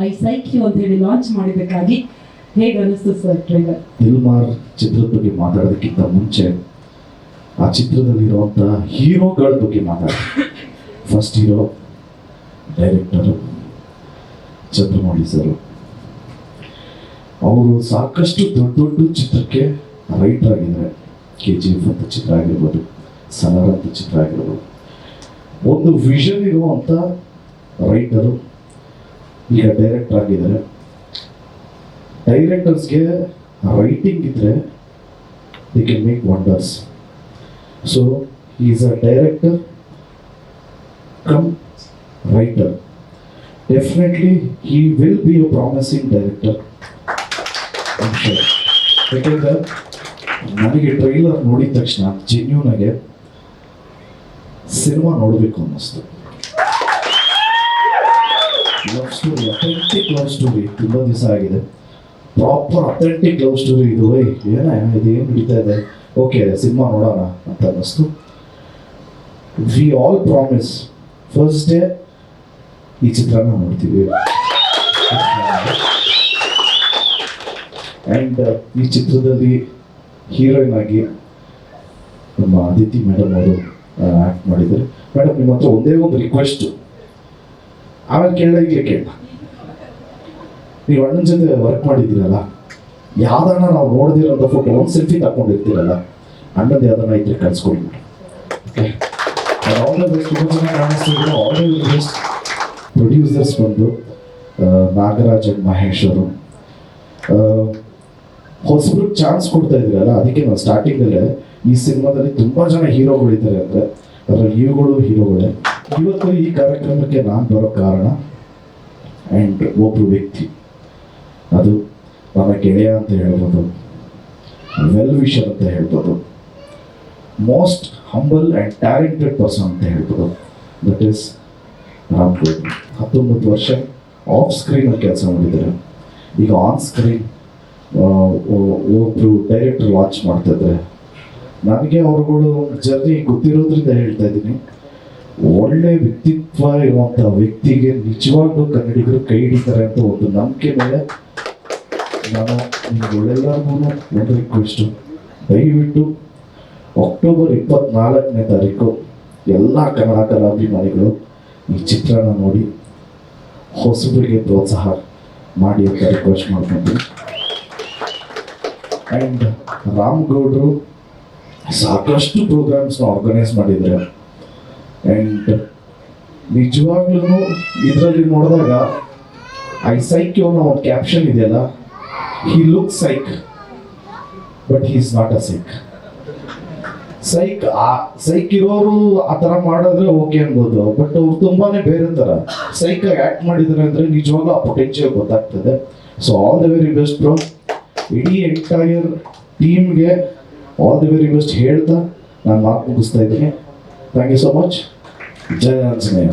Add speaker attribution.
Speaker 1: I psych you ಅಂತ ಹೇಳಿ launch ಮಾಡಿದ್ದಕ್ಕಾಗಿ ಹೇಗೆ ಅನಿಸ್ತು ಸರ್ ಟ್ರೈಲರ್?
Speaker 2: ದಿಲ್ಮಾರ್ ಚಿತ್ರದ ಬಗ್ಗೆ ಮಾತಾಡೋದಕ್ಕಿಂತ ಮುಂಚೆ ಆ ಚಿತ್ರದಲ್ಲಿರುವಂಥ ಹೀರೋಗಳ ಬಗ್ಗೆ ಮಾತಾಡಿ. First hero director Chandramouli sir. ಅವರು ಸಾಕಷ್ಟು ದೊಡ್ಡ ದೊಡ್ಡ ಚಿತ್ರಕ್ಕೆ ರೈಟರ್ ಆಗಿದ್ದಾರೆ. KGF ಅಂತ ಚಿತ್ರ ಆಗಿರ್ಬೋದು, ಸಲಾರ್ ಅಂತ ಚಿತ್ರ ಆಗಿರ್ಬೋದು. ಒಂದು ವಿಷನ್ ಇರುವಂಥ ರೈಟರು ಈಗ ಡೈರೆಕ್ಟರ್ ಆಗಿದ್ದಾರೆ. ಡೈರೆಕ್ಟರ್ಸ್ಗೆ ರೈಟಿಂಗ್ ಇದ್ರೆ they can make wonders. So he is a director come writer. Definitely he will be a promising director. ಯಾಕೆಂದ್ರೆ ನನಗೆ ಟ್ರೈಲರ್ ನೋಡಿದ ತಕ್ಷಣ ಜೆನ್ಯೂನ್ ಆಗಿ ಸಿನಿಮಾ ನೋಡಬೇಕು ಅನ್ನಿಸ್ತು. Love story, authentic love story. ತುಂಬ ದಿವಸ ಆಗಿದೆ ಪ್ರಾಪರ್ ಅಥೆಂಟಿಕ್ ಲವ್ ಸ್ಟೋರಿ ಇದು. ಇದು ಏನು ನಡೀತಾ ಇದೆ, ಓಕೆ ಸಿನಿಮಾ ನೋಡೋಣ ಅಂತ ಅನ್ನಿಸ್ತು. We all promise first day ಈ ಚಿತ್ರನ ನೋಡ್ತೀವಿ. ಆ್ಯಂಡ್ ಈ ಚಿತ್ರದಲ್ಲಿ ಹೀರೋಯಿನ್ ಆಗಿ ನಮ್ಮ ಅದಿತಿ ಮೇಡಮ್ ಅವರು ಆ್ಯಕ್ಟ್ ಮಾಡಿದ್ದಾರೆ. ಮೇಡಮ್, ನಿಮ್ಮ ಹತ್ರ ಒಂದೇ ಒಂದು ರಿಕ್ವೆಸ್ಟ್, ಆಮೇಲೆ ಕೇಳಲಿಕ್ಕೆ ಕೇಳ. ನೀವು ಅಣ್ಣನ ಜೊತೆ ವರ್ಕ್ ಮಾಡಿದ್ದೀರಲ್ಲ, ಯಾವ್ದಾನ ನಾವು ನೋಡ್ದಿರೋಂಥ ಫೋಟೋ ಒಂದು ಸೆಲ್ಫಿ ತಗೊಂಡಿರ್ತೀರಲ್ಲ, ಅಣ್ಣದ ಯಾವ್ದಾನ ಇದ್ರೆ ಕಳ್ಸ್ಕೊಡಿ. Okay, all the best. ತುಂಬ ಚೆನ್ನಾಗಿ ಕಾಣಿಸ್ತಿದ್ರು. All the best. ಪ್ರೊಡ್ಯೂಸರ್ಸ್ ಬಂದು ನಾಗರಾಜ್ ಅಂಡ್ ಮಹೇಶ್ ಅವರು ಹೊಸಬ್ರಿಗೆ ಚಾನ್ಸ್ ಕೊಡ್ತಾ ಇದ್ರಲ್ಲ, ಅದಕ್ಕೆ ನಾವು ಸ್ಟಾರ್ಟಿಂಗಲ್ಲೇ ಈ ಸಿನಿಮಾದಲ್ಲಿ ತುಂಬ ಜನ ಹೀರೋಗಳಿದ್ದಾರೆ ಅಂದರೆ ಅದರಲ್ಲಿ ಇವುಗಳು ಹೀರೋಗಳೇ. ಇವತ್ತು ಈ ಕಾರ್ಯಕ್ರಮಕ್ಕೆ ನಾನು ಬರೋ ಕಾರಣ ಆ್ಯಂಡ್ ಒಬ್ಬರು ವ್ಯಕ್ತಿ, ಅದು ನನ್ನ ಗೆಳೆಯ ಅಂತ ಹೇಳ್ಬೋದು, ವೆಲ್ ವಿಷರ್ ಅಂತ ಹೇಳ್ಬೋದು, most humble and talented person ಅಂತ ಹೇಳ್ಬೋದು. ದಟ್ ಈಸ್ ರಾಮ್ ಗೌಡ್ರು. 19 ವರ್ಷ ಆಫ್ ಸ್ಕ್ರೀನಲ್ಲಿ ಕೆಲಸ ಮಾಡಿದ್ದಾರೆ. ಈಗ ಆನ್ ಸ್ಕ್ರೀನ್ ಒಬ್ಬರು ಡೈರೆಕ್ಟರ್ ಲಾಂಚ್ ಮಾಡ್ತಾಯಿದ್ರೆ ನನಗೆ ಅವ್ರುಗಳು ಜರ್ನಿ ಗೊತ್ತಿರೋದ್ರಿಂದ ಹೇಳ್ತಾ ಇದ್ದೀನಿ. ಒಳ್ಳೆ ವ್ಯಕ್ತಿತ್ವ ಇರುವಂಥ ವ್ಯಕ್ತಿಗೆ ನಿಜವಾಗ್ಲೂ ಕನ್ನಡಿಗರು ಕೈ ಹಿಡಿತಾರೆ ಅಂತ ಒಂದು ನಂಬಿಕೆ ಮೇಲೆ ನಾನು ನಿಮ್ಗೆಲ್ಲರಿಗೂ ಒಂದು ರಿಕ್ವೆಸ್ಟು, ದಯವಿಟ್ಟು ಅಕ್ಟೋಬರ್ 24ನೇ ತಾರೀಕು ಎಲ್ಲ ಕನ್ನಡ ಕಲಾಭಿಮಾನಿಗಳು ಈ ಚಿತ್ರನ ನೋಡಿ ಹೊಸಬರಿಗೆ ಪ್ರೋತ್ಸಾಹ ಮಾಡಿ ಅಂತ ರಿಕ್ವೆಸ್ಟ್ ಮಾಡ್ಕೊಂತೀನಿ. ಆ್ಯಂಡ್ ರಾಮ್ ಗೌಡ್ರು ಸಾಕಷ್ಟು ಪ್ರೋಗ್ರಾಮ್ಸ್ನ ಆರ್ಗನೈಸ್ ಮಾಡಿದ್ದಾರೆ. ಆ್ಯಂಡ್ ನಿಜವಾಗ್ಲೂ ಇದರಲ್ಲಿ ನೋಡಿದಾಗ ಐ ಸೈಕ್ ಯು ಅನ್ನೋ ಒಂದು ಕ್ಯಾಪ್ಷನ್ ಇದೆಯಲ್ಲ, he look psych but he is not a psych. Psych ಇರೋರು ಆ ಥರ ಮಾಡಿದ್ರೆ ಓಕೆ ಅನ್ಬೋದು, ಬಟ್ ಅವ್ರು ತುಂಬಾನೇ ಬೇರೆ ಥರ ಸೈಕಾಗಿ ಆ್ಯಕ್ಟ್ ಮಾಡಿದ್ದಾರೆ ಅಂದರೆ ನಿಜವಾಗ್ಲೂ ಆ ಪೊಟೆನ್ಷಿಯಲ್ ಗೊತ್ತಾಗ್ತದೆ. So all the very best bro. ಇಡೀ ಎಂಟೈರ್ ಟೀಮ್ಗೆ ಆಲ್ ದಿ ವೆರಿ ಬೆಸ್ಟ್ ಹೇಳ್ತಾ ನಾನು ಮಾತು ಮುಗಿಸ್ತಾ ಇದ್ದೀನಿ. Thank you so much. ಜಯ ಆಂಜನೇಯ.